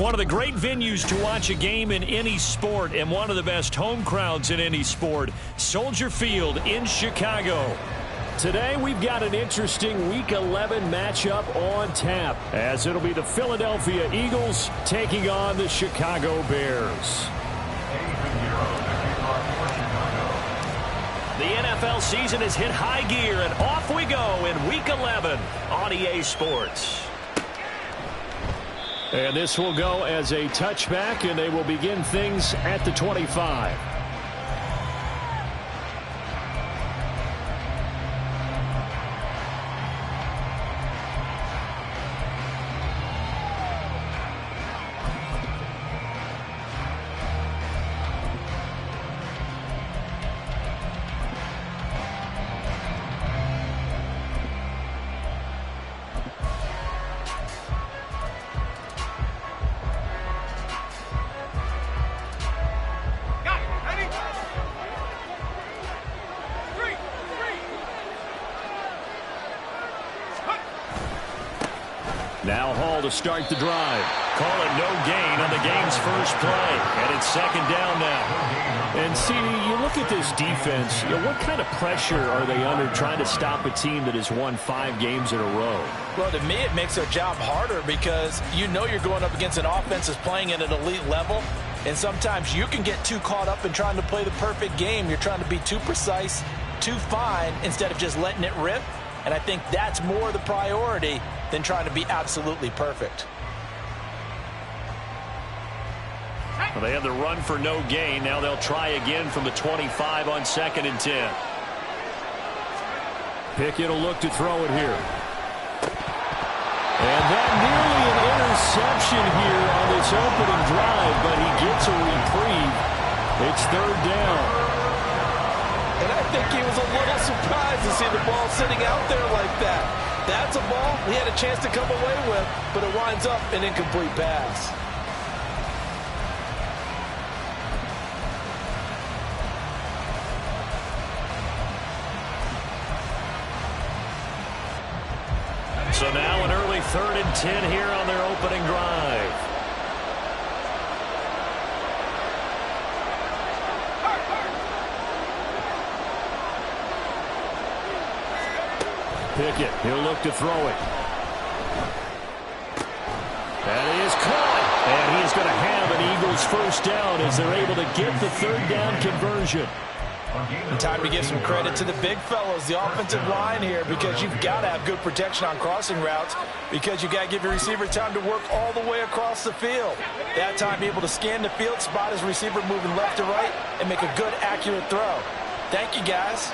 one of the great venues to watch a game in any sport and one of the best home crowds in any sport, Soldier Field in Chicago. Today we've got an interesting Week 11 matchup on tap, as it'll be the Philadelphia Eagles taking on the Chicago Bears. The NFL season has hit high gear, and off we go in Week 11 on EA Sports. And this will go as a touchback, and they will begin things at the 25. Now Hall to start the drive. Call it no gain on the game's first play. And it's second down now. And see, you look at this defense, what kind of pressure are they under trying to stop a team that has won 5 games in a row? Well, to me, it makes their job harder because you know you're going up against an offense that's playing at an elite level. And sometimes you can get too caught up in trying to play the perfect game. You're trying to be too precise, too fine, instead of just letting it rip. And I think that's more the priority than trying to be absolutely perfect. Well, they had the run for no gain. Now they'll try again from the 25 on 2nd and 10. Pickett will look to throw it here. And that nearly an interception here on this opening drive, but he gets a reprieve. It's 3rd down. And I think he was a little surprised to see the ball sitting out there like that. That's a ball he had a chance to come away with, but it winds up an incomplete pass. So now an early 3rd and 10 here on their opening drive. Pickett, he'll look to throw it. And he is caught. And he is going to have an Eagles first down as they're able to get the 3rd down conversion. And time to give some credit to the big fellows, the offensive line here, because you've got to have good protection on crossing routes, because you've got to give your receiver time to work all the way across the field. That time able to scan the field, spot his receiver moving left to right, and make a good, accurate throw. Thank you, guys.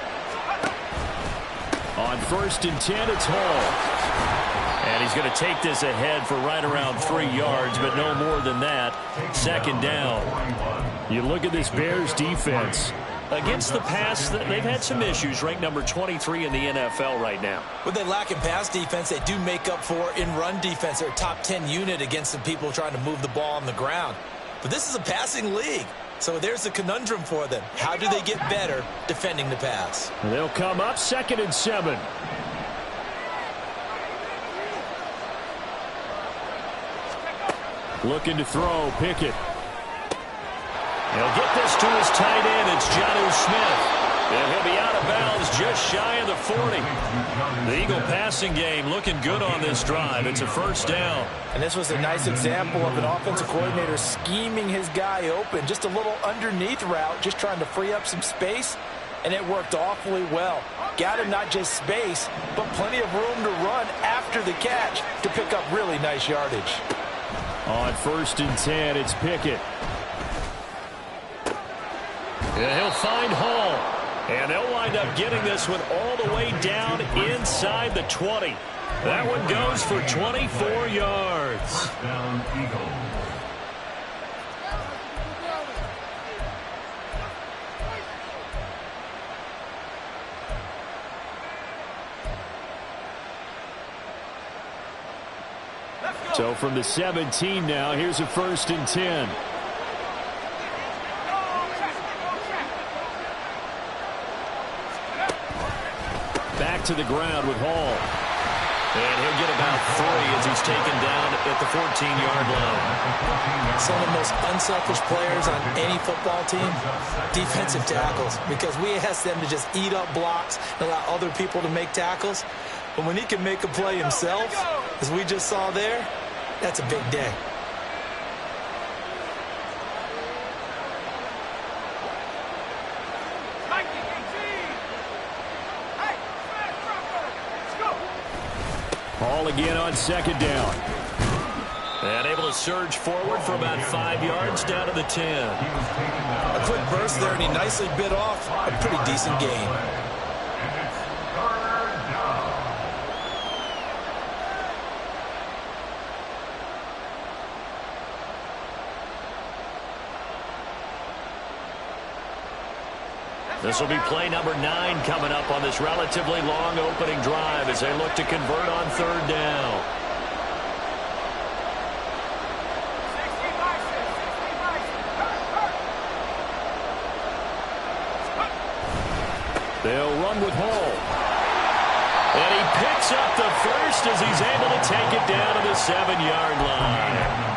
On 1st and 10, it's Hall. And he's going to take this ahead for right around 3 yards, but no more than that. 2nd down. You look at this Bears defense. Against the pass, they've had some issues, ranked number 23 in the NFL right now. When they lack in pass defense, they do make up for in run defense. They're a top 10 unit against the people trying to move the ball on the ground. But this is a passing league. So there's a conundrum for them. How do they get better defending the pass? They'll come up 2nd and 7. Looking to throw, Pickett. He'll get this to his tight end. It's Jonnu Smith. And he'll be out of bounds just shy of the 40. The Eagle passing game looking good on this drive. It's a first down. And this was a nice example of an offensive coordinator scheming his guy open. Just a little underneath route, just trying to free up some space. And it worked awfully well. Got him not just space, but plenty of room to run after the catch to pick up really nice yardage. On 1st and 10, it's Pickett. And he'll find Hall. And they'll wind up getting this one all the way down inside the 20. That one goes for 24 yards. Down Eagle. So from the 17 now, here's a 1st and 10. Back to the ground with Hall. And he'll get about 3 as he's taken down at the the 14-yard line. Some of the most unselfish players on any football team, defensive tackles, because we ask them to just eat up blocks and allow other people to make tackles. But when he can make a play himself, as we just saw there, that's a big day. Ball again on second down. And able to surge forward for about 5 yards down to the 10. A quick burst there, and he nicely bit off a pretty decent gain. This will be play number 9 coming up on this relatively long opening drive as they look to convert on third down. They'll run with Hall. And he picks up the first as he's able to take it down to the 7-yard line.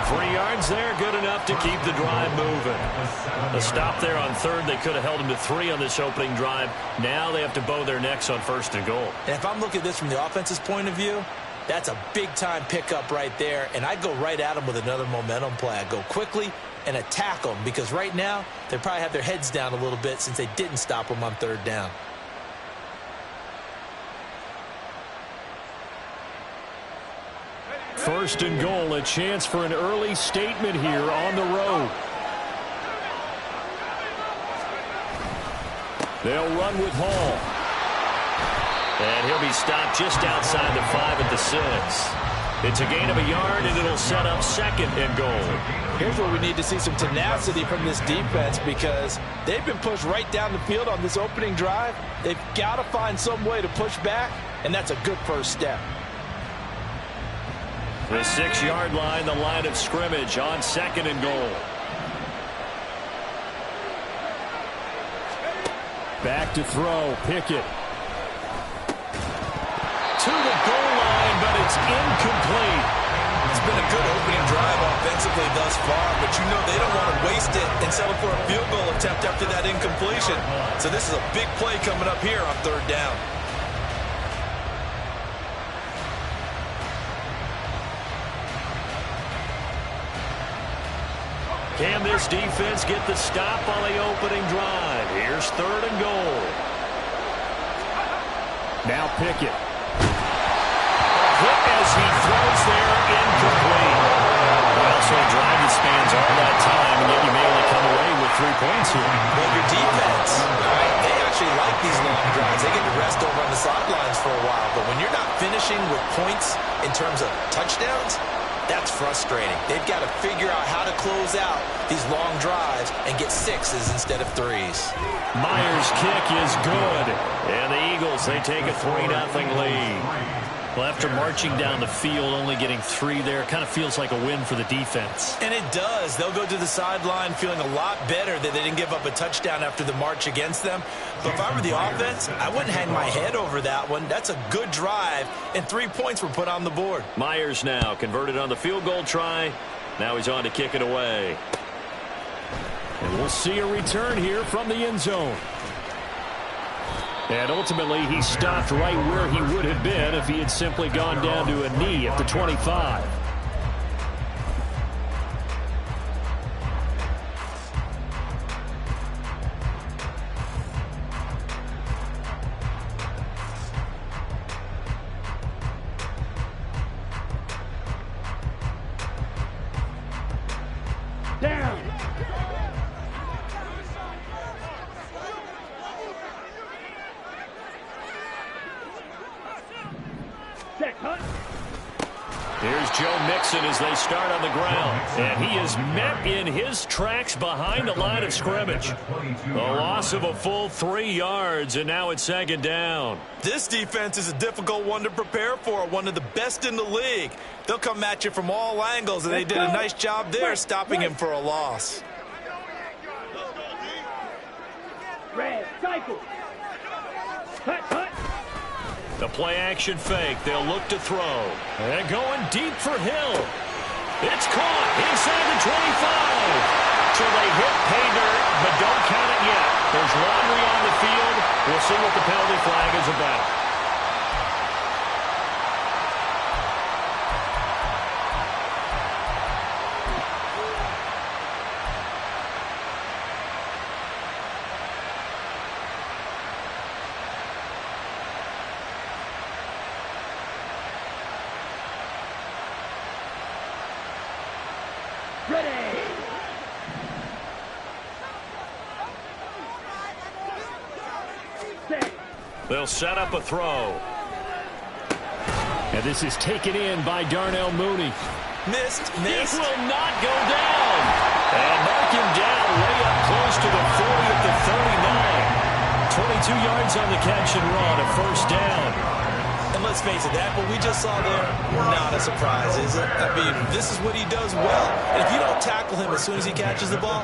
3 yards there, good enough to keep the drive moving. A stop there on third. They could have held him to 3 on this opening drive. Now they have to bow their necks on first and goal. And if I'm looking at this from the offense's point of view, that's a big-time pickup right there. And I'd go right at him with another momentum play. I'd go quickly and attack them, because right now they probably have their heads down a little bit since they didn't stop them on third down. First and goal, a chance for an early statement here on the road. They'll run with Hall. And he'll be stopped just outside the 5 at the 6. It's a gain of a yard, and it'll set up second and goal. Here's where we need to see some tenacity from this defense, because they've been pushed right down the field on this opening drive. They've got to find some way to push back, and that's a good first step. The 6-yard line, the line of scrimmage on second and goal. Back to throw, Pickett. To the goal line, but it's incomplete. It's been a good opening drive offensively thus far, but you know they don't want to waste it and settle for a field goal attempt after that incompletion. So this is a big play coming up here on third down. Can this defense get the stop on the opening drive? Here's third and goal. Now Pickett. Hit as he throws there, incomplete. Well, so a drive that spans all that time, and yet you may only come away with 3 points here. Well, your defense, right, they actually like these long drives. They get to rest over on the sidelines for a while, but when you're not finishing with points in terms of touchdowns, that's frustrating. They've got to figure out how to close out these long drives and get 6s instead of 3s. Myers' kick is good. And the Eagles, they take a 3-0 lead. Well, after marching down the field, only getting 3 there, kind of feels like a win for the defense. And it does. They'll go to the sideline feeling a lot better that they didn't give up a touchdown after the march against them. But if I were the offense, I wouldn't hang my head over that one. That's a good drive, and 3 points were put on the board. Myers now converted on the field goal try. Now he's on to kick it away. And we'll see a return here from the end zone. And ultimately, he stopped right where he would have been if he had simply gone down to a knee at the 25. Down. Here's Joe Mixon as they start on the ground. And he is met in his tracks behind the line of scrimmage. A loss of a full 3 yards, and now it's second down. This defense is a difficult one to prepare for, one of the best in the league. They'll come at you from all angles, and they did a nice job there stopping him for a loss. Red, cycle. Cut, cut. The play-action fake. They'll look to throw. And going deep for Hill. It's caught inside the 25. So they hit pay dirt, but don't count it yet. There's laundry on the field. We'll see what the penalty flag is about. They'll set up a throw. And this is taken in by Darnell Mooney. Missed. It will not go down. And mark him down way up close to the 40 at the 39. 22 yards on the catch and run, a first down. And let's face it, that what we just saw there, not a surprise, is it? I mean, this is what he does well. And if you don't tackle him as soon as he catches the ball,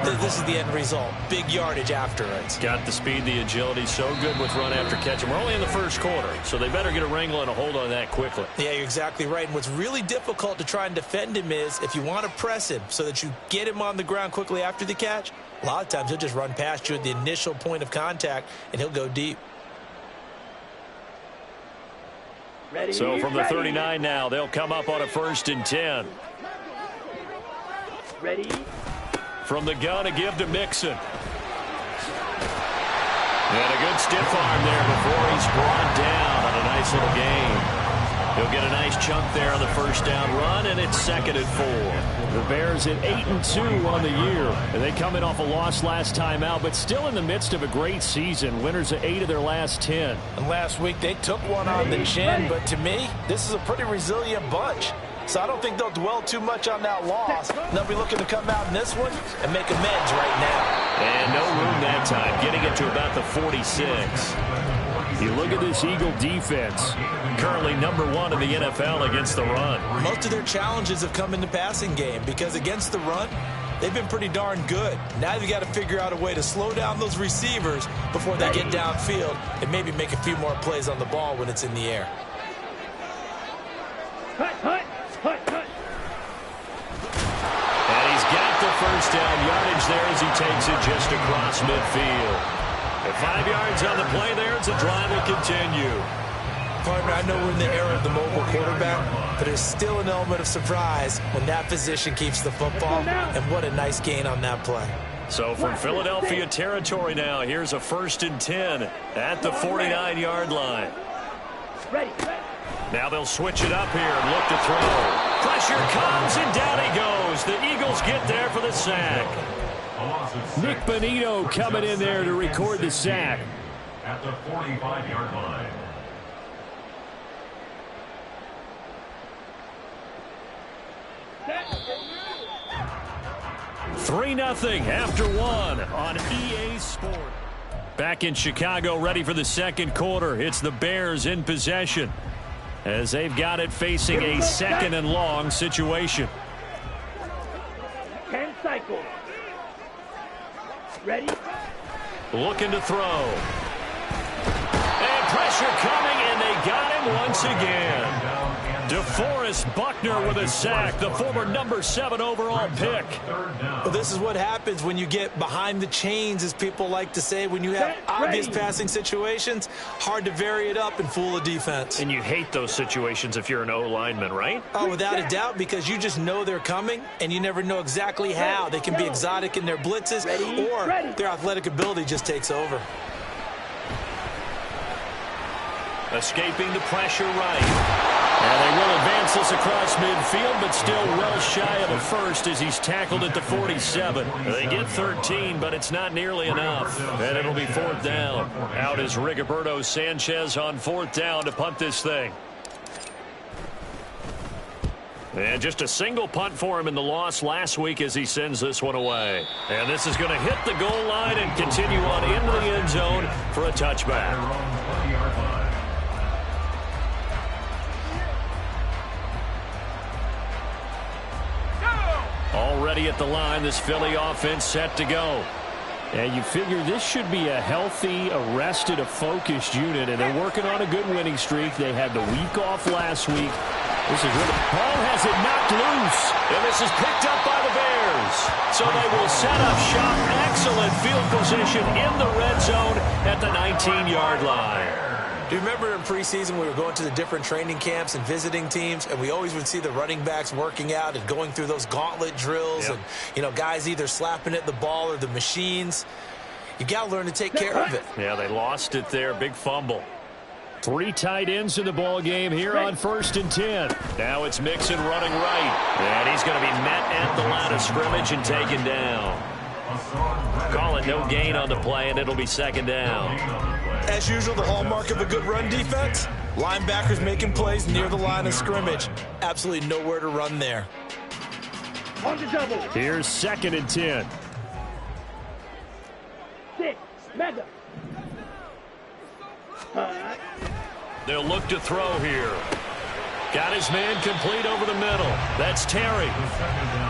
this is the end result. Big yardage after it. Got the speed, the agility, so good with run after catch. And we're only in the first quarter, so they better get a wrangle and a hold on that quickly. Yeah, you're exactly right. And what's really difficult to try and defend him is if you want to press him so that you get him on the ground quickly after the catch, a lot of times he'll just run past you at the initial point of contact, and he'll go deep. Ready, so from the 39 now, they'll come up on a 1st and 10. Ready. From the gun, a give to Mixon. And a good stiff arm there before he's brought down on a nice little gain. He'll get a nice chunk there on the first down run, and it's 2nd and 4. The Bears at 8-2 on the year. And they come in off a loss last time out, but still in the midst of a great season. Winners of 8 of their last 10. And last week they took one on the chin, but to me, this is a pretty resilient bunch. So I don't think they'll dwell too much on that loss. They'll be looking to come out in this one and make amends right now. And no room that time, getting it to about the 46. You look at this Eagle defense, currently #1 in the NFL against the run. Most of their challenges have come in the passing game because against the run, they've been pretty darn good. Now you've got to figure out a way to slow down those receivers before they get downfield and maybe make a few more plays on the ball when it's in the air. And he's got the first down yardage there as he takes it just across midfield. At 5 yards on the play there, it's a drive will continue. Partner, I know we're in the era of the mobile quarterback, but there's still an element of surprise when that position keeps the football, and what a nice gain on that play. So from Philadelphia territory now, here's a 1st and 10 at the 49-yard line. Now they'll switch it up here and look to throw. Pressure comes, and down he goes. The Eagles get there for the sack. Nick Bonito coming in there to record the sack. At the 45-yard line. 3-0 after 1 on EA Sport. Back in Chicago, ready for the second quarter. It's the Bears in possession as they've got it facing a 2nd and long situation. 10 cycles. Ready? Looking to throw. And pressure coming, and they got him once again. DeForest Buckner with a sack, the former #7 overall pick. Well, this is what happens when you get behind the chains, as people like to say. When you have obvious passing situations, hard to vary it up and fool a defense. And you hate those situations if you're an O-lineman, right? Oh, without a doubt, because you just know they're coming, and you never know exactly how. They can be exotic in their blitzes, or their athletic ability just takes over. Escaping the pressure right. And they will advance this across midfield, but still well shy of the first as he's tackled at the 47. They get 13, but it's not nearly enough. And it'll be 4th down. Out is Rigoberto Sanchez on 4th down to punt this thing. And just a single punt for him in the loss last week as he sends this one away. And this is going to hit the goal line and continue on into the end zone for a touchback. Already at the line, this Philly offense set to go. And you figure this should be a healthy, arrested, a focused unit, and they're working on a good winning streak. They had the week off last week. This is where the ball has it knocked loose, and this is picked up by the Bears. So they will set up shop. Excellent field position in the red zone at the 19-yard line. Do you remember in preseason we were going to the different training camps and visiting teams, and we always would see the running backs working out and going through those gauntlet drills, and, you know, guys either slapping at the ball or the machines. You got to learn to take care of it. Yeah, they lost it there. Big fumble. 3 tight ends in the ball game here on 1st and 10. Now it's Mixon running right, and he's going to be met at the line of scrimmage and taken down. Call it no gain on the play, and it'll be 2nd down. As usual, the hallmark of a good run defense, linebackers making plays near the line of scrimmage. Absolutely nowhere to run there. Here's 2nd and 10. They'll look to throw here. Got his man complete over the middle. That's Terry.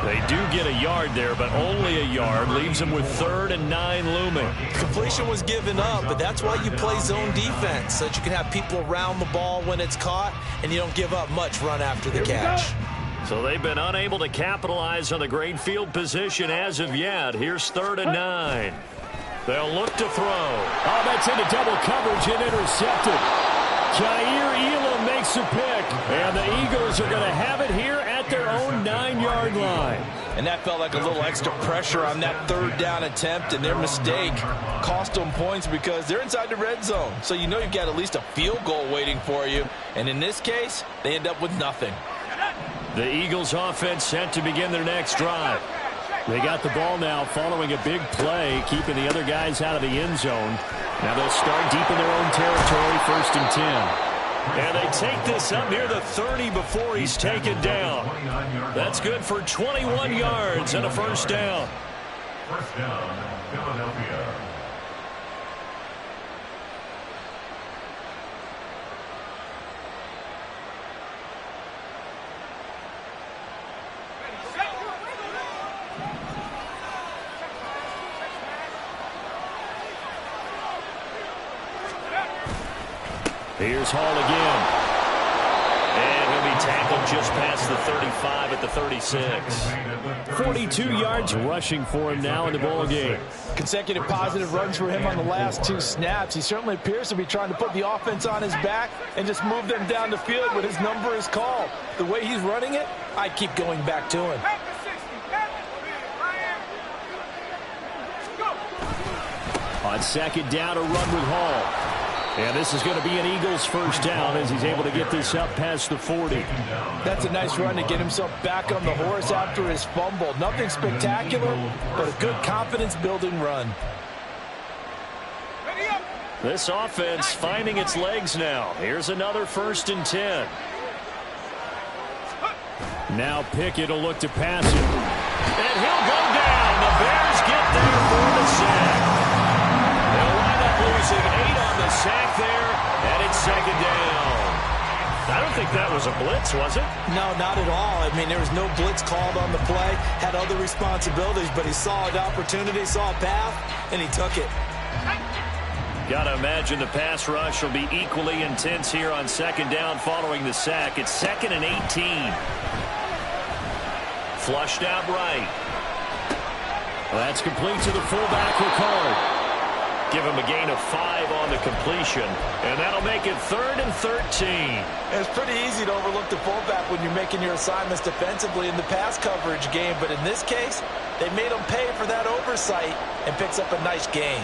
They do get a yard there, but only a yard. Leaves them with 3rd and 9 looming. Completion was given up, but that's why you play zone defense, so that you can have people around the ball when it's caught, and you don't give up much run after the catch. So they've been unable to capitalize on the great field position as of yet. Here's 3rd and 9. They'll look to throw. Oh, that's into double coverage and intercepted. Jair Elam makes a pick, and the Eagles are going to have it here at their own 9-yard line. And that felt like a little extra pressure on that 3rd down attempt, and their mistake cost them points because they're inside the red zone. So you know you've got at least a field goal waiting for you. And in this case, they end up with nothing. The Eagles offense set to begin their next drive. They got the ball now following a big play, keeping the other guys out of the end zone. Now they'll start deep in their own territory, 1st and 10. And they take this up near the 30 before he's taken down. That's good for 21 yards and a 1st down. 1st down, Philadelphia. Here's Hall again. And he'll be tackled just past the 35 at the 36. 42 yards rushing for him now in the ball game. Consecutive positive runs for him on the last 2 snaps. He certainly appears to be trying to put the offense on his back and just move them down the field when his number is called. The way he's running it, I'd keep going back to him. On 2nd down, a run with Hall. And this is going to be an Eagles 1st down as he's able to get this up past the 40. That's a nice run to get himself back on the horse after his fumble. Nothing spectacular, but a good confidence-building run. This offense finding its legs now. Here's another 1st and 10. Now Pickett will look to pass it. And he'll go down. The Bears get there for the sack. They'll wind up losing 8 on the sack there, and it's 2nd down. I don't think that was a blitz, was it? No, not at all. I mean, there was no blitz called on the play. Had other responsibilities, but he saw an opportunity, saw a path, and he took it. Got to imagine the pass rush will be equally intense here on 2nd down following the sack. It's 2nd and 18. Flushed out right. Well, that's complete to the fullback, Ricard. Give him a gain of 5 on the completion, and that'll make it 3rd and 13. It's pretty easy to overlook the fullback when you're making your assignments defensively in the pass coverage game, but in this case, they made him pay for that oversight and picks up a nice gain.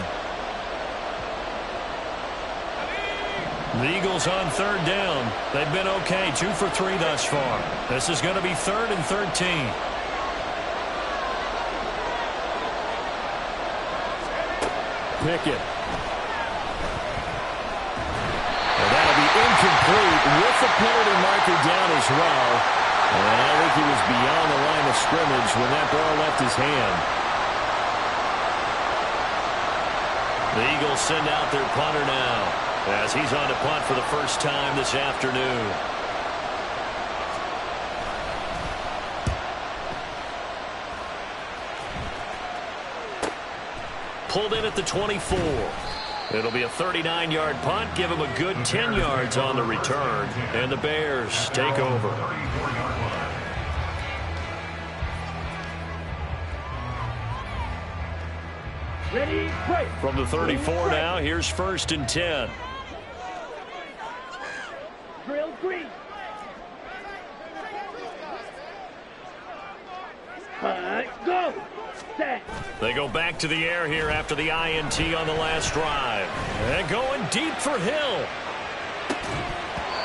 The Eagles on 3rd down. They've been okay, 2 for 3 thus far. This is going to be 3rd and 13. Pickett. And that'll be incomplete with the penalty marker down as well. And I think he was beyond the line of scrimmage when that ball left his hand. The Eagles send out their punter now as he's on to punt for the first time this afternoon. pulled in at the 24. It'll be a 39-yard punt, give him a good 10 yards on the return, and the Bears take over. Ready, break. From the 34 now, here's 1st and 10. Drill green. Go. Set. They go back to the air here after the INT on the last drive. And going deep for Hill.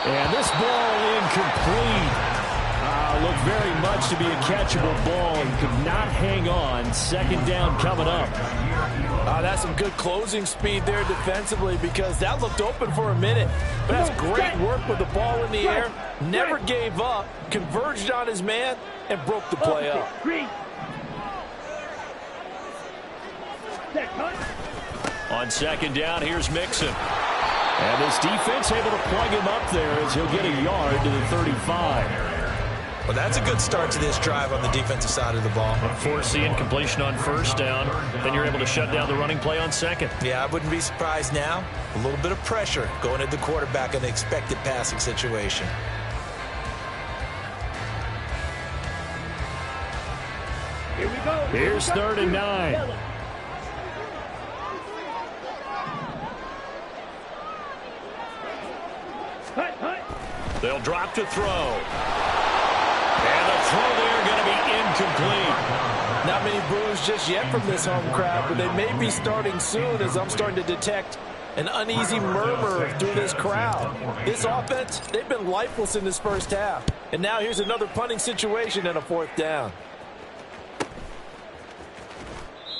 And this ball incomplete. Looked very much to be a catchable ball and could not hang on. 2nd down coming up. That's some good closing speed there defensively because that looked open for a minute. But that's great work with the ball in the air. Never gave up, converged on his man, and broke the play up. On 2nd down, here's Mixon. And this defense able to plug him up there as he'll get a yard to the 35. Well, that's a good start to this drive on the defensive side of the ball. Force the incompletion on 1st down. Then you're able to shut down the running play on 2nd. Yeah, I wouldn't be surprised now. A little bit of pressure going at the quarterback in the expected passing situation. Here we go. Here's 3rd and 9. They'll drop to throw. And the throw there going to be incomplete. Not many boos just yet from this home crowd, but they may be starting soon as I'm starting to detect an uneasy murmur through this crowd. This offense, they've been lifeless in this first half. And now here's another punting situation and a 4th down.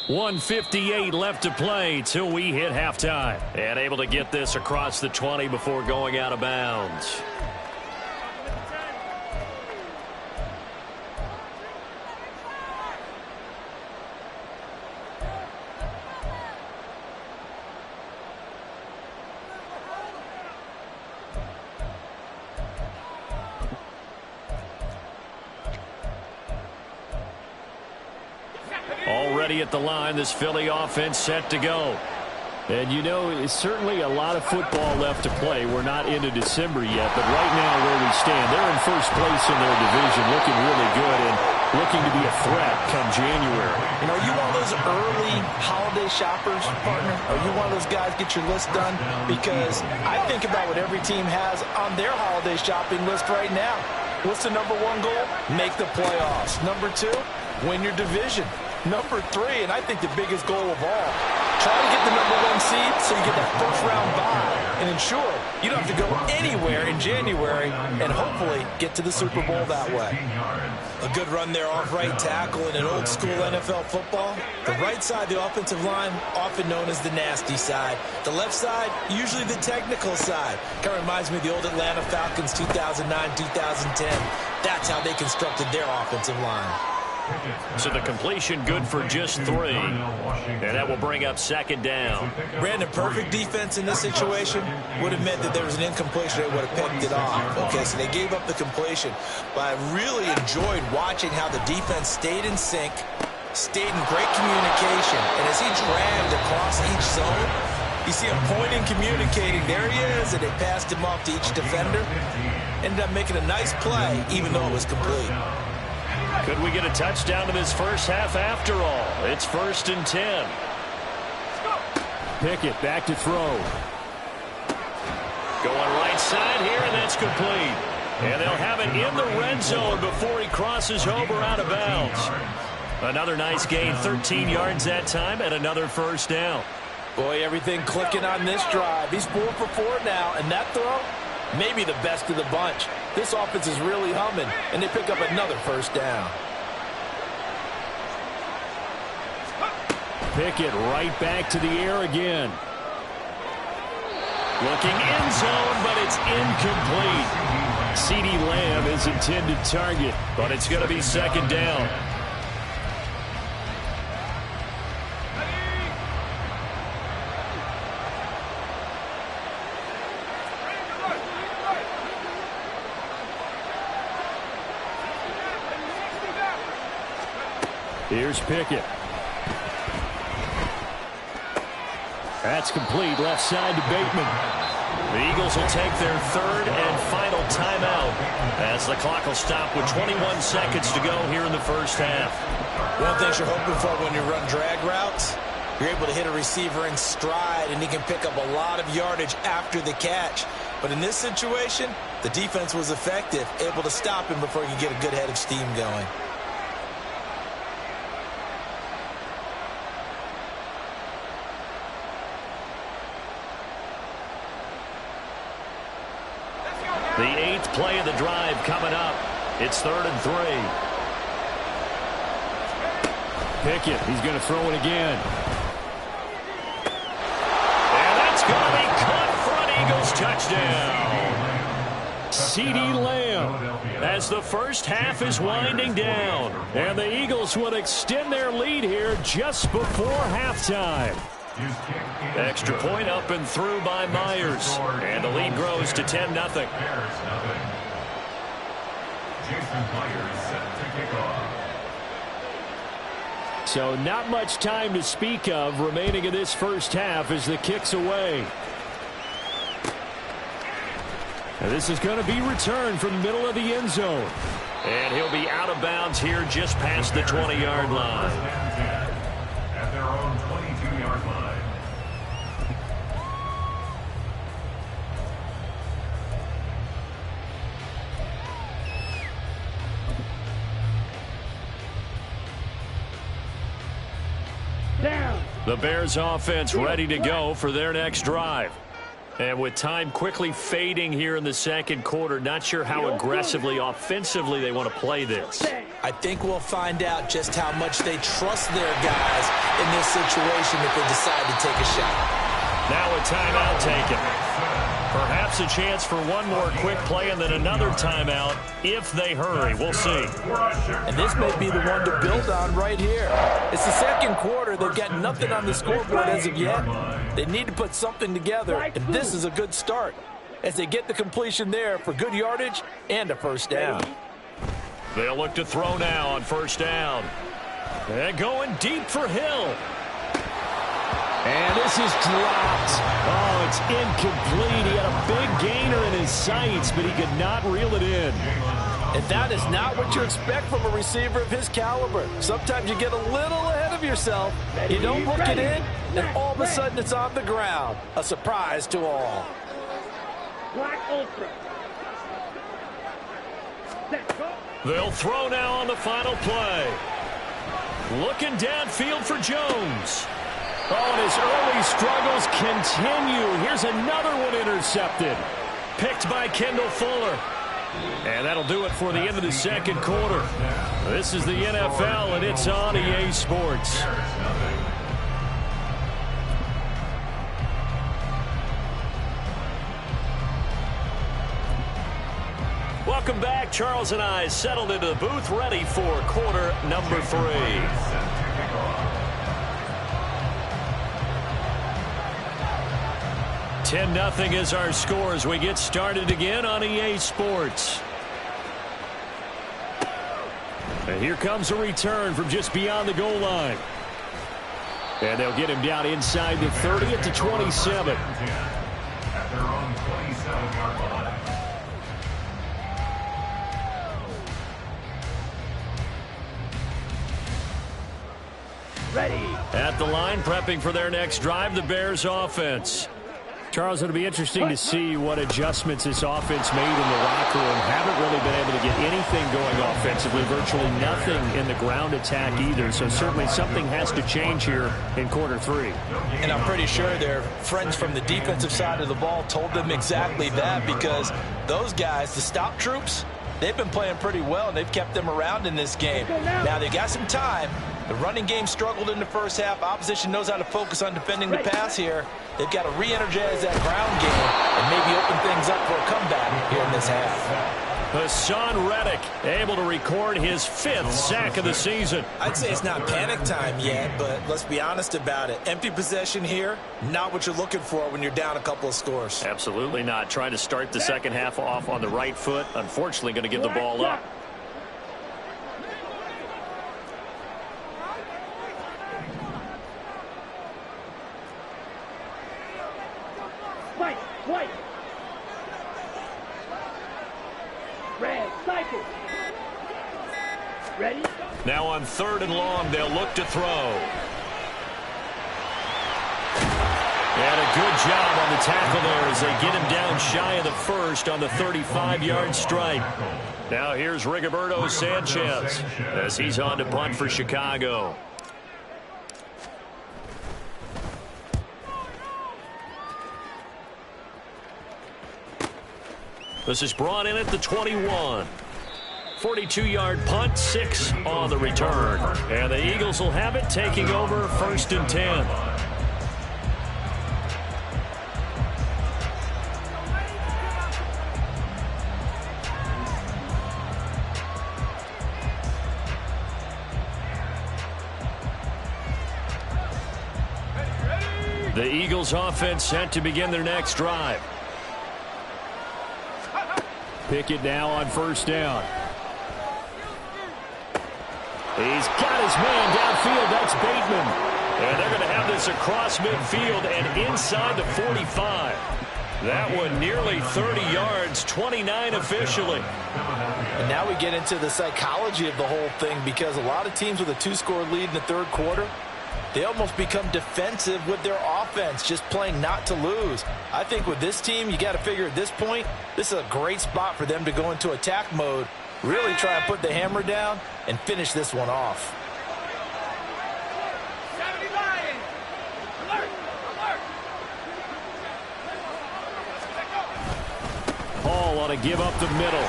1:58 left to play till we hit halftime. And able to get this across the 20 before going out of bounds. Already at the line, this Philly offense set to go. And you know, it's certainly a lot of football left to play. We're not into December yet, but right now where we stand, they're in 1st place in their division, looking really good and looking to be a threat come January. You know, you one of those early holiday shoppers, partner? Are you one of those guys get your list done? Because I think about what every team has on their holiday shopping list right now. What's the number 1 goal? Make the playoffs. Number 2, win your division. Number 3, and I think the biggest goal of all, try to get the number 1 seed so you get that 1st round bye and ensure you don't have to go anywhere in January and hopefully get to the Super Bowl that way. A good run there off right tackle in an old school NFL football. The right side, the offensive line, often known as the nasty side. The left side, usually the technical side. Kind of reminds me of the old Atlanta Falcons 2009-2010. That's how they constructed their offensive line. So the completion good for just 3. And that will bring up 2nd down. Brandon, perfect defense in this situation would have meant that there was an incompletion. They would have picked it off. Okay, so they gave up the completion. But I really enjoyed watching how the defense stayed in sync, stayed in great communication. And as he dragged across each zone, you see him pointing, communicating. There he is, and they passed him off to each defender. Ended up making a nice play, even though it was complete. Could we get a touchdown to this first half after all? It's 1st and 10. Pickett back to throw. Going right side here, and that's complete. And they'll have it in the red zone before he crosses over out of bounds. Another nice gain, 13 yards that time, and another 1st down. Boy, everything clicking on this drive. He's 4 for 4 now, and that throw, maybe the best of the bunch. This offense is really humming, and they pick up another 1st down. Pickett right back to the air again. Looking end zone, but it's incomplete. CeeDee Lamb is intended target, but it's going to be 2nd down. Here's Pickett. That's complete left side to Bateman. The Eagles will take their third and final timeout as the clock will stop with 21 seconds to go here in the first half. One thing you're hoping for when you run drag routes, you're able to hit a receiver in stride, and he can pick up a lot of yardage after the catch. But in this situation, the defense was effective, able to stop him before he could get a good head of steam going. The 8th play of the drive coming up. It's 3rd and 3. Pickett, he's going to throw it again. And that's going to be caught for an Eagles touchdown. CeeDee Lamb as the first half is winding down. And the Eagles would extend their lead here just before halftime. Extra point up and through by Myers. And the lead grows to 10-0. Jason Myers set to kick off. So not much time to speak of remaining in this first half as the kick's away. And this is going to be returned from the middle of the end zone. And he'll be out of bounds here just past the 20-yard line. At their own 22-yard line. Down. The Bears offense ready to go for their next drive. And with time quickly fading here in the second quarter, not sure how aggressively, offensively they want to play this. I think we'll find out just how much they trust their guys in this situation if they decide to take a shot. Now a timeout taken. Perhaps a chance for one more quick play and then another timeout if they hurry. We'll see. And this may be the one to build on right here. It's the second quarter. They've got nothing on the scoreboard as of yet. They need to put something together, and this is a good start as they get the completion there for good yardage and a first down. They'll look to throw now on first down. And going deep for Hill. And this is dropped. Oh, it's incomplete. He had a big gainer in his sights, but he could not reel it in. And that is not what you expect from a receiver of his caliber. Sometimes you get a little ahead of yourself. You don't hook it in, and all of a sudden it's on the ground. A surprise to all. Black Ultra. Set, go. They'll throw now on the final play. Looking downfield for Jones. Oh, and his early struggles continue. Here's another one intercepted. Picked by Kendall Fuller. And that'll do it for the end of the second quarter. This is the NFL, and it's on EA Sports. Welcome back. Charles and I settled into the booth, ready for quarter number 3. 10-0 is our score as we get started again on EA Sports. And here comes a return from just beyond the goal line. And they'll get him down inside the 30 at the 27. At their own 27-yard line. Ready. At the line, prepping for their next drive, the Bears offense. Charles, it'll be interesting to see what adjustments this offense made in the locker room. Haven't really been able to get anything going offensively, virtually nothing in the ground attack either. So certainly something has to change here in quarter 3. And I'm pretty sure their friends from the defensive side of the ball told them exactly that, because those guys, the stop troops, they've been playing pretty well, and they've kept them around in this game. Now they've got some time. The running game struggled in the first half. Opposition knows how to focus on defending the pass here. They've got to re-energize that ground game and maybe open things up for a comeback here in this half. Hassan Reddick able to record his 5th sack of the season. I'd say it's not panic time yet, but let's be honest about it. Empty possession here, not what you're looking for when you're down a couple of scores. Absolutely not. Trying to start the second half off on the right foot. Unfortunately, going to give the ball up. White. Red. Cycle. Ready? Now on 3rd and long, they'll look to throw. And a good job on the tackle there as they get him down shy of the first on the 35-yard strike. Now here's Rigoberto Sanchez as he's on to punt for Chicago. This is brought in at the 21. 42-yard punt, 6 on the return. And the Eagles will have it, taking over 1st and 10. The Eagles offense set to begin their next drive. Pickett now on 1st down. He's got his man downfield. That's Bateman. And they're going to have this across midfield and inside the 45. That one nearly 30 yards, 29 officially. And now we get into the psychology of the whole thing, because a lot of teams with a 2-score lead in the 3rd quarter, they almost become defensive with their offense, just playing not to lose. I think with this team, you got to figure at this point, this is a great spot for them to go into attack mode, really try and put the hammer down and finish this one off. Hall ought to give up the middle,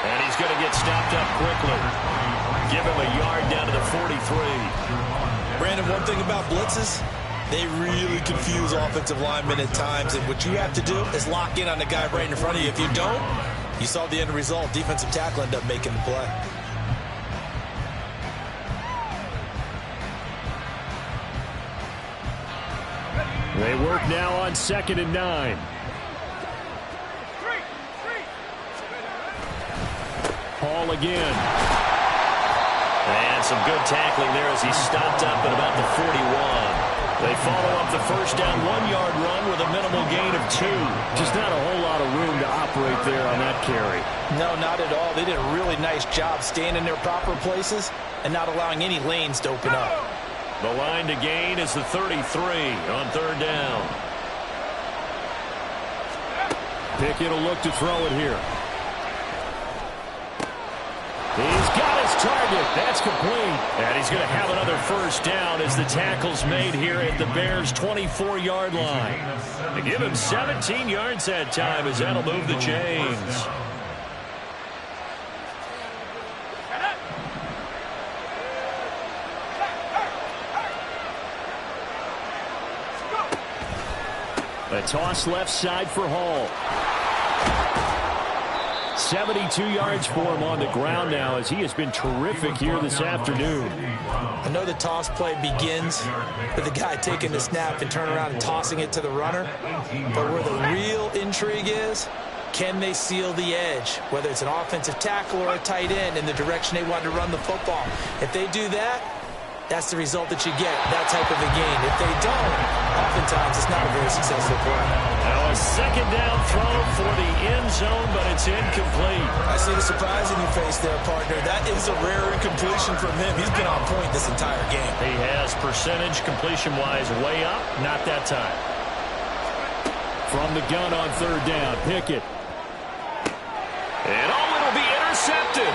and he's going to get stopped up quickly. Give him a yard down to the 43. Brandon, one thing about blitzes, they really confuse offensive linemen at times, and what you have to do is lock in on the guy right in front of you. If you don't, you saw the end result. Defensive tackle ended up making the play. They work now on 2nd and 9. Hall again. And some good tackling there as he stopped up at about the 41. They follow up the 1st down 1-yard run with a minimal gain of 2. Just not a whole lot of room to operate there on that carry. No, not at all. They did a really nice job staying in their proper places and not allowing any lanes to open up. The line to gain is the 33 on 3rd down. Pickett will look to throw it here. He's got his target. That's complete. And he's going to have another 1st down as the tackle's made here at the Bears' 24-yard line. They give him 17 yards that time as that'll move the chains. A toss left side for Hall. 72 yards for him on the ground now as he has been terrific here this afternoon. I know the toss play begins with the guy taking the snap and turning around and tossing it to the runner. But where the real intrigue is, can they seal the edge, whether it's an offensive tackle or a tight end, in the direction they want to run the football? If they do that, that's the result that you get, that type of a game. If they don't, oftentimes it's not a very successful play. Now a 2nd down throw for the end zone, but it's incomplete. I see the surprise in your face there, partner. That is a rare incompletion from him. He's been on point this entire game. He has percentage completion-wise way up, not that time. From the gun on 3rd down, Pickett. And it'll be intercepted.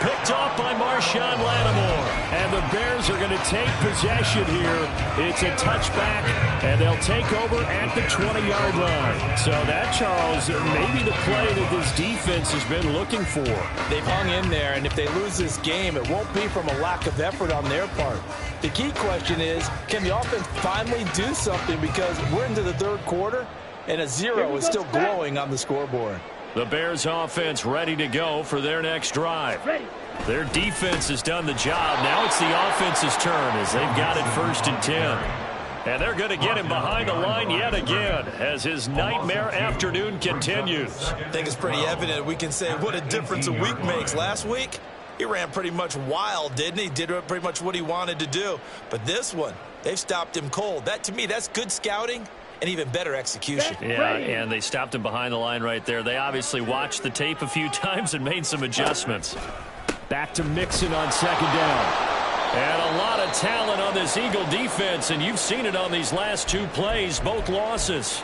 Picked off by Marshawn Lattimore. And the Bears are going to take possession here. It's a touchback, and they'll take over at the 20-yard line. So that, Charles, maybe the play that this defense has been looking for. They've hung in there, and if they lose this game, it won't be from a lack of effort on their part. The key question is, can the offense finally do something, because we're into the 3rd quarter, and a 0 is still glowing on the scoreboard. The Bears offense ready to go for their next drive. Their defense has done the job. Now it's the offense's turn as they've got it 1st and 10. And they're going to get him behind the line yet again as his nightmare afternoon continues. I think it's pretty evident. We can say what a difference a week makes. Last week, he ran pretty much wild, didn't he? Did pretty much what he wanted to do. But this one, they've stopped him cold. That, to me, that's good scouting and even better execution. Yeah, and they stopped him behind the line right there. They obviously watched the tape a few times and made some adjustments. Back to Mixon on second down. And a lot of talent on this Eagle defense, and you've seen it on these last two plays, both losses.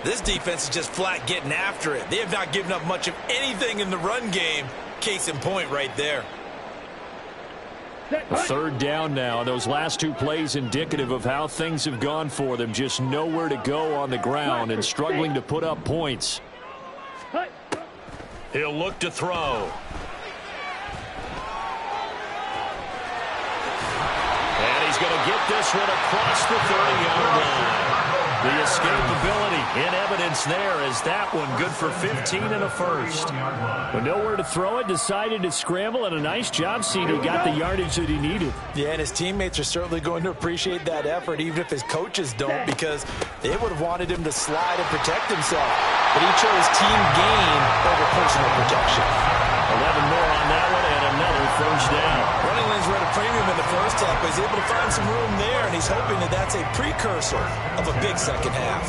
This defense is just flat getting after it. They have not given up much of anything in the run game. Case in point right there. A third down now. Those last two plays indicative of how things have gone for them. Just nowhere to go on the ground and struggling to put up points. He'll look to throw. And he's going to get this one across the 30-yard line. The escapability in evidence there as that one good for 15 and a first. But nowhere to throw it, decided to scramble, and a nice job seeing he got the yardage that he needed. Yeah, and his teammates are certainly going to appreciate that effort, even if his coaches don't, because they would have wanted him to slide and protect himself. But he chose team gain over personal protection. 11 more on that one and another first down. Running lanes were at a premium in the first half, but he's able to find some room there, and he's hoping that that's a precursor of a big second half.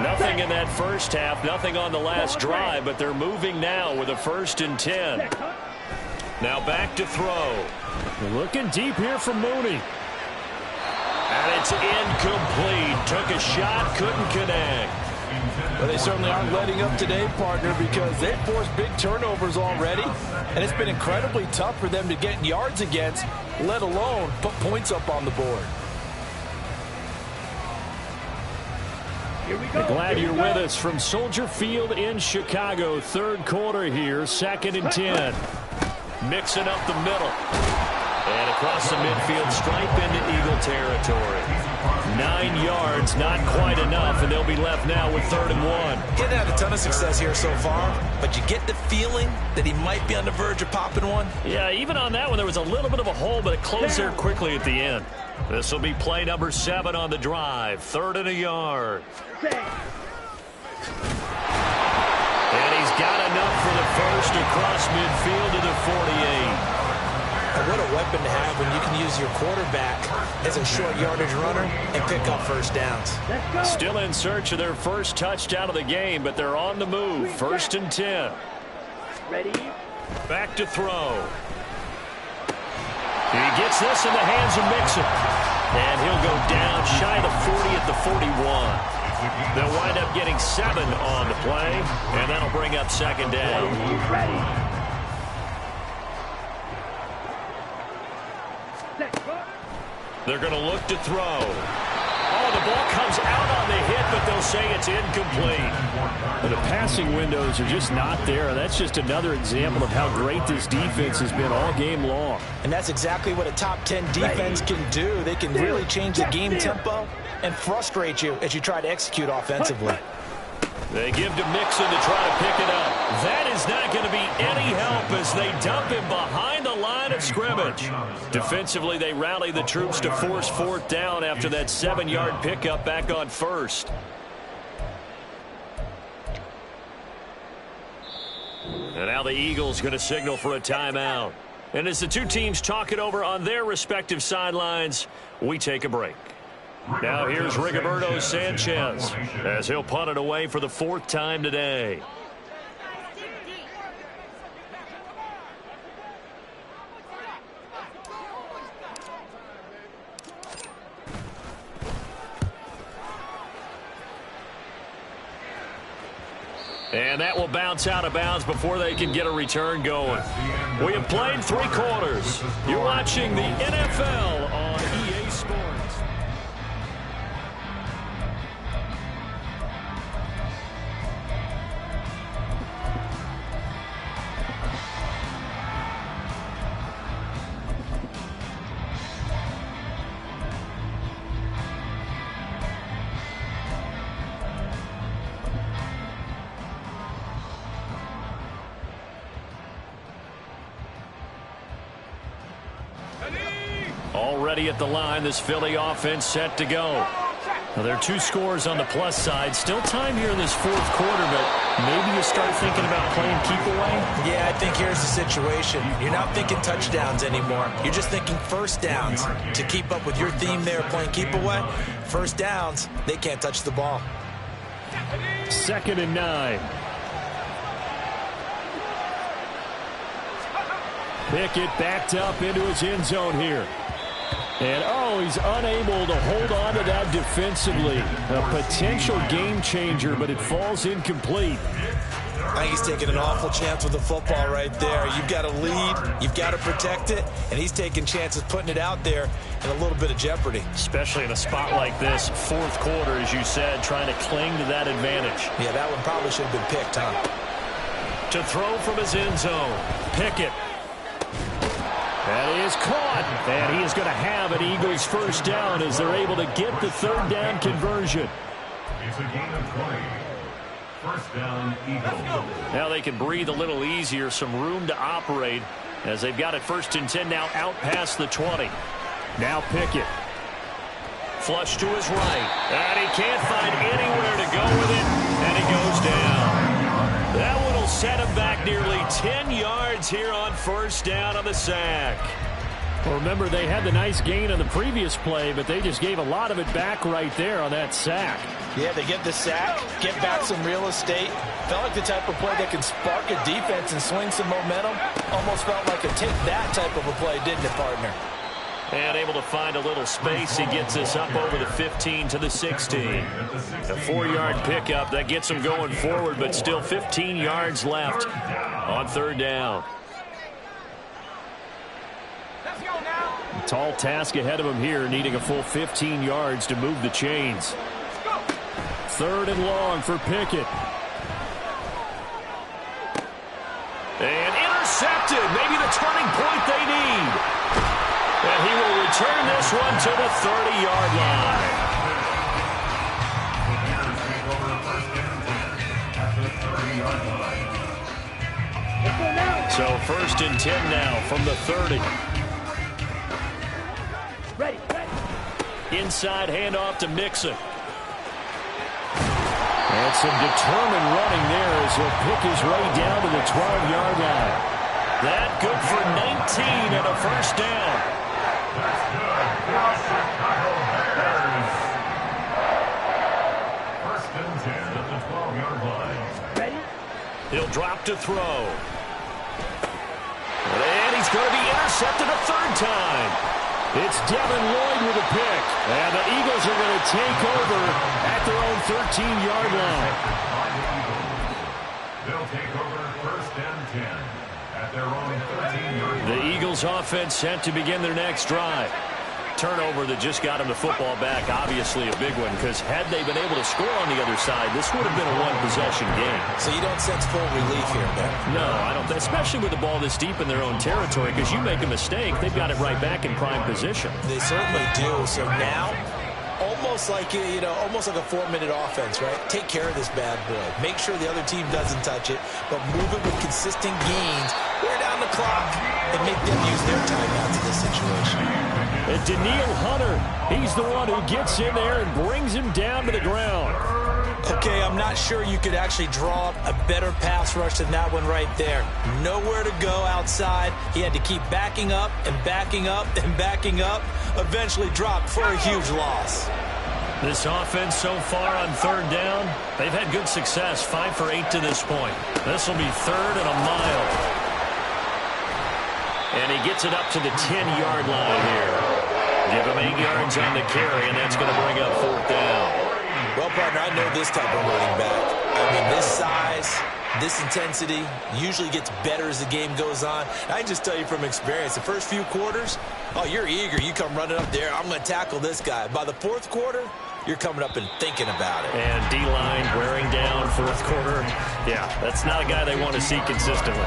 Nothing in that first half, nothing on the last drive, but they're moving now with a 1st and 10. Now back to throw. Looking deep here for Mooney. And it's incomplete. Took a shot, couldn't connect. Well, they certainly aren't letting up today, partner, because they've forced big turnovers already, and it's been incredibly tough for them to get yards against, let alone put points up on the board. Glad you're with us from Soldier Field in Chicago. Third quarter here, 2nd and 10. Mixing up the middle. And across the midfield stripe into Eagle territory. 9 yards, not quite enough, and they'll be left now with 3rd and 1. He hasn't had a ton of success here so far, but you get the feeling that he might be on the verge of popping one. Yeah, even on that one, there was a little bit of a hole, but it closed there quickly at the end. This will be play number 7 on the drive. 3rd and a yard. And he's got enough for the first across midfield to the 48. And what a weapon to have when you can use your quarterback as a short yardage runner and pick up first downs. Still in search of their first touchdown of the game, but they're on the move. 1st and 10. Ready? Back to throw. He gets this in the hands of Mixon. And he'll go down shy of the 40 at the 41. They'll wind up getting 7 on the play, and that'll bring up 2nd down. Ready? They're going to look to throw. Oh, the ball comes out on the hit, but they'll say it's incomplete. Well, the passing windows are just not there. That's just another example of how great this defense has been all game long. And that's exactly what a top 10 defense can do. They can really change the game tempo and frustrate you as you try to execute offensively. They give to Mixon to try to pick it up. That is not going to be any help as they dump him behind the line of scrimmage. Defensively, they rally the troops to force 4th down after that 7-yard pickup back on 1st. And now the Eagles going to signal for a timeout. And as the two teams talk it over on their respective sidelines, we take a break. Now here's Rigoberto Sanchez as he'll punt it away for the 4th time today. And that will bounce out of bounds before they can get a return going. We have played 3 quarters. You're watching the NFL on EA Sports. Already at the line, this Philly offense set to go. Well, there are 2 scores on the plus side. Still time here in this 4th quarter, but maybe you start thinking about playing keep away? Yeah, I think here's the situation. You're not thinking touchdowns anymore. You're just thinking first downs. To keep up with your theme there playing keep away, first downs, they can't touch the ball. 2nd and 9. Pickett backed up into his end zone here. And, he's unable to hold on to that defensively. A potential game changer, but it falls incomplete. I think he's taking an awful chance with the football right there. You've got to lead, you've got to protect it, and he's taking chances putting it out there in a little bit of jeopardy. Especially in a spot like this, 4th quarter, as you said, trying to cling to that advantage. Yeah, that one probably should have been picked, huh? To throw from his end zone, Pickett. That is caught, and he is going to have an Eagles first down as they're able to get the 3rd down conversion. It's a gain of 20. First down, Eagles. Now they can breathe a little easier, some room to operate as they've got it 1st and 10 now out past the 20. Now Pickett. Flush to his right, and he can't find anywhere to go with it, and he goes down. That one will set him back nearly 10 yards here on 1st down on the sack. Well, remember, they had the nice gain on the previous play, but they just gave a lot of it back right there on that sack. Yeah, they get the sack, get back some real estate. Felt like the type of play that can spark a defense and swing some momentum. Almost felt like a take that type of a play, didn't it, partner? And able to find a little space. He gets us up over the 15 to the 16. A 4-yard pickup. That gets him going forward, but still 15 yards left on 3rd down. A tall task ahead of him here, needing a full 15 yards to move the chains. 3rd and long for Pickett. And intercepted. Maybe the turning point they need. And he will return this one to the 30-yard line. So 1st and 10 now from the 30. Ready. Inside handoff to Mixon. And some determined running there as he'll pick his way down to the 12-yard line. That good for 19 and a 1st down. That's good for the Chicago Bears. 1st and 10 at the 12-yard line. Ready? He'll drop to throw. And he's going to be intercepted a 3rd time. It's Devin Lloyd with a pick. And the Eagles are going to take over at their own 13-yard line. They'll take over 1st and 10 at their own 13-yard line. The Eagles offense set to begin their next drive. Turnover that just got him the football back, obviously a big one, because had they been able to score on the other side, this would have been a one-possession game. So you don't sense full relief here, Ben? No, I don't, especially with the ball this deep in their own territory, because you make a mistake, they've got it right back in prime position. They certainly do. So now, almost like almost like a 4-minute offense, right? Take care of this bad boy. Make sure the other team doesn't touch it, but move it with consistent gains. Wear down the clock and make them use their timeouts in this situation. And Danielle Hunter, he's the one who gets in there and brings him down to the ground. Okay, I'm not sure you could actually draw up a better pass rush than that one right there. Nowhere to go outside. He had to keep backing up and backing up and backing up. Eventually dropped for a huge loss. This offense so far on 3rd down, they've had good success, 5 for 8 to this point. This will be 3rd and a mile. And he gets it up to the 10-yard line here. Give him 8 yards on the carry, and that's going to bring up 4th down. Well, partner, I know this type of running back. I mean, this size, this intensity usually gets better as the game goes on. I can just tell you from experience, the first few quarters, you're eager. You come running up there, I'm going to tackle this guy. By the 4th quarter, you're coming up and thinking about it. And D-line wearing down 4th quarter. Yeah, that's not a guy they want to see consistently.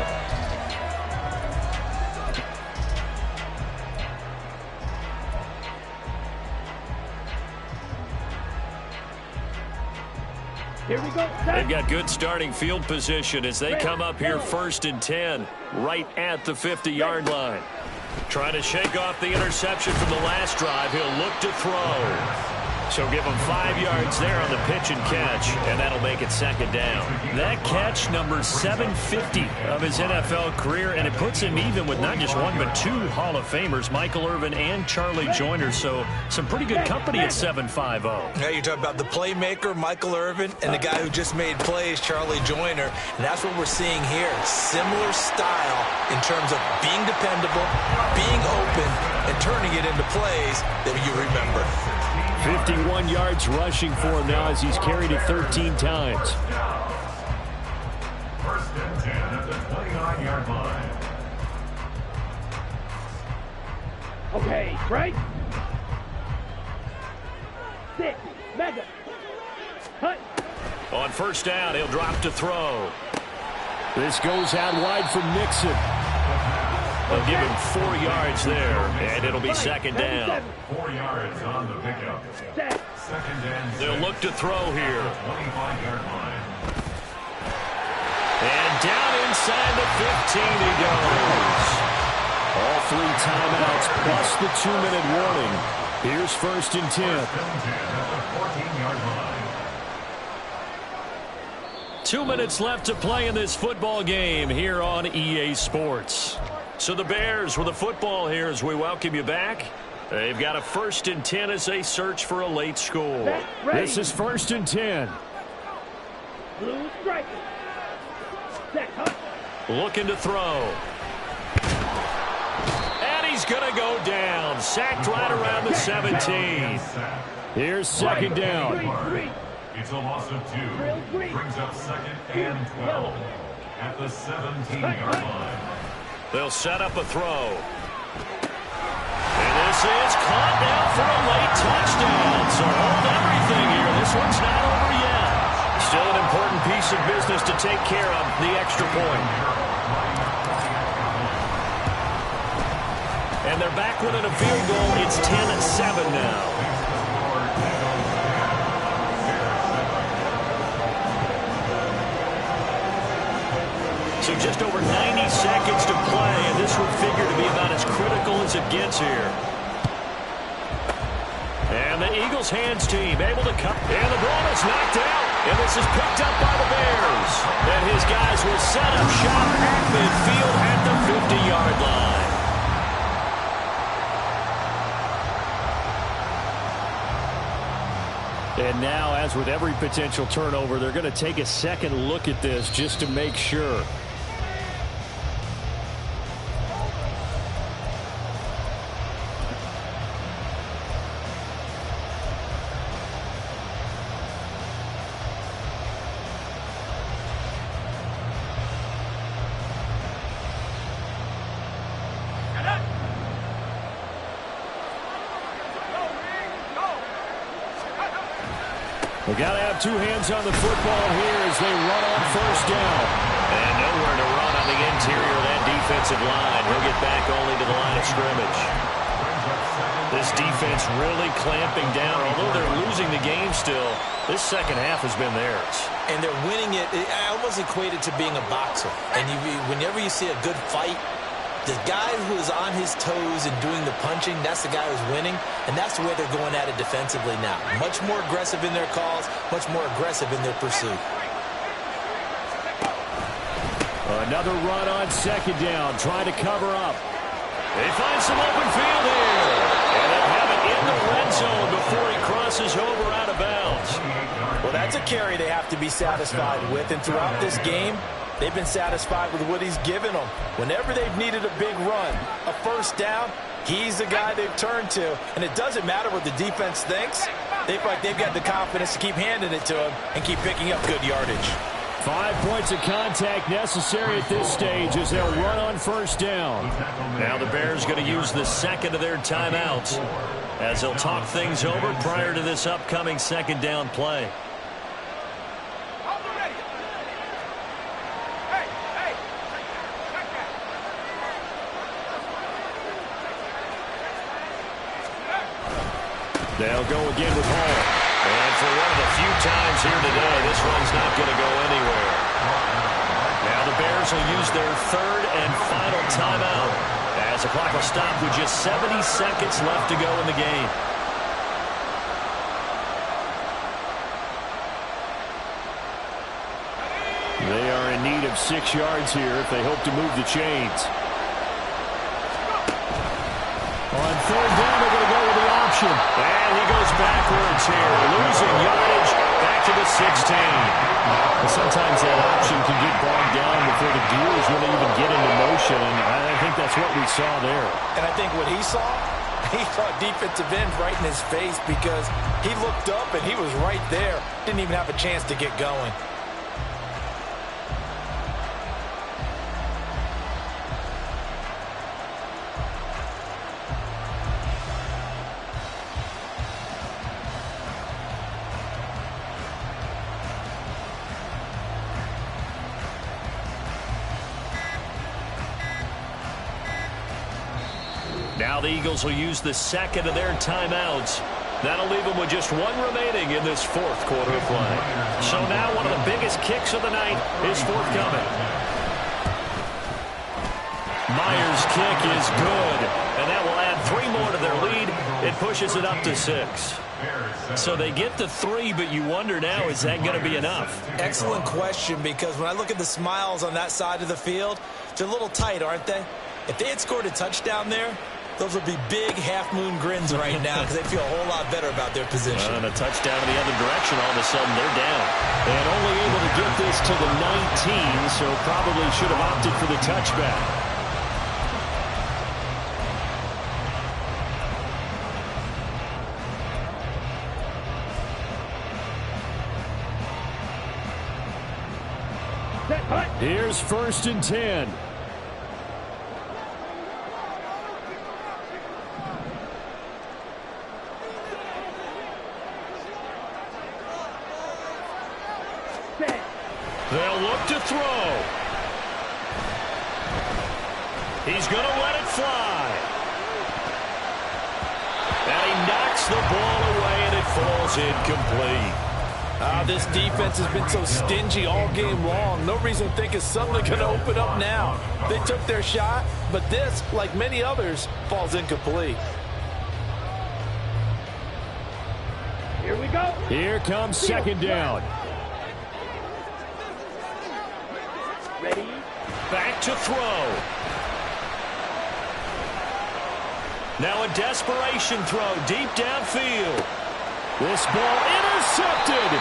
Here we go. They've got good starting field position as they come up here 1st and 10, right at the 50-yard line. Trying to shake off the interception from the last drive. He'll look to throw. So give him 5 yards there on the pitch and catch, and that'll make it second down. That catch, number 750 of his NFL career, and it puts him even with not just one but 2 Hall of Famers, Michael Irvin and Charlie Joyner. So some pretty good company at 750. Now you're talking about the playmaker, Michael Irvin, and the guy who just made plays, Charlie Joyner. And that's what we're seeing here. Similar style in terms of being dependable, being open, and turning it into plays that you remember. 51 yards rushing for him now as he's carried it 13 times. First and 10 at the 29-yard line. Okay, right? Sit. Mega. Hut. On first down, he'll drop to throw. This goes out wide for Mixon. They'll give him 4 yards there, and it'll be second down. 4 yards on the pickup. Second and 6. They'll look to throw here. 25-yard line. And down inside the 15 he goes. All 3 timeouts plus the 2-minute warning. Here's first and 10. First and 10 at the 14-yard line. 2 minutes left to play in this football game here on EA Sports. So the Bears with the football here as we welcome you back. They've got a first and 10 as they search for a late score. This is first and 10. Blue striker. Set. Hut. Looking to throw. And he's going to go down. Sacked right around the 17. Here's second down. 3. It's a loss of 2. Brings up second and 12 at the 17-yard line. They'll set up a throw. And this is caught now for a late touchdown. So hold everything here. This one's not over yet. Still an important piece of business to take care of, the extra point. And they're back within a field goal. It's 10-7 now. So just over 90 seconds to play, and this would figure to be about as critical as it gets here. And the Eagles hands team able to cut. And the ball is knocked out. And this is picked up by the Bears. And his guys will set up shop at midfield at the 50-yard line. And now, as with every potential turnover, they're going to take a second look at this just to make sure. We got to have 2 hands on the football here as they run on first down. And nowhere to run on the interior of that defensive line. He'll get back only to the line of scrimmage. This defense really clamping down. Although they're losing the game still, this second half has been theirs. And they're winning it. I almost equate it to being a boxer. And whenever you see a good fight, the guy who is on his toes and doing the punching, that's the guy who's winning. And that's the way they're going at it defensively now. Much more aggressive in their calls, much more aggressive in their pursuit. Another run on second down, trying to cover up. They find some open field here. And they have it in the red zone before he crosses over out of bounds. Well, that's a carry they have to be satisfied with. And throughout this game, they've been satisfied with what he's given them. Whenever they've needed a big run, a first down, he's the guy they've turned to. And it doesn't matter what the defense thinks. They feel like they've got the confidence to keep handing it to him and keep picking up good yardage. 5 points of contact necessary at this stage as they'll run on first down. Now the Bears going to use the second of their timeouts as they'll talk things over prior to this upcoming second down play. They'll go again with Hall. And for one of the few times here today, this one's not going to go anywhere. Now the Bears will use their third and final timeout as the clock will stop with just 70 seconds left to go in the game. in need of 6 yards here if they hope to move the chains. On third down, they're going to go with the option. And he goes backwards here, losing yardage back to the 16. And sometimes that option can get bogged down before the gears really even get into motion, and I think that's what we saw there. And I think what he saw defensive end right in his face, because he looked up and he was right there. Didn't even have a chance to get going. Now the Eagles will use the second of their timeouts. That'll leave them with just one remaining in this fourth quarter of play. So now one of the biggest kicks of the night is forthcoming. Myers' kick is good, and that will add 3 more to their lead. It pushes it up to 6. So they get to 3, but you wonder now, is that going to be enough? Excellent question, because when I look at the smiles on that side of the field, they're a little tight, aren't they? If they had scored a touchdown there, those would be big half-moon grins right now because they feel a whole lot better about their position. And a touchdown in the other direction, all of a sudden they're down. And only able to get this to the 19, so probably should have opted for the touchback. Here's 1st and 10. They'll look to throw. He's going to let it fly. And he knocks the ball away, and it falls incomplete. This defense has been so stingy all game long. No reason to think it's suddenly going to open up now. They took their shot, but this, like many others, falls incomplete. Here we go. Here comes 2nd down. Ready? Back to throw. Now a desperation throw deep downfield. This ball intercepted.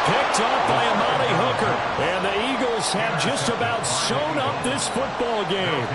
Picked up by Amani Hooker. And the Eagles have just about sewn up this football game.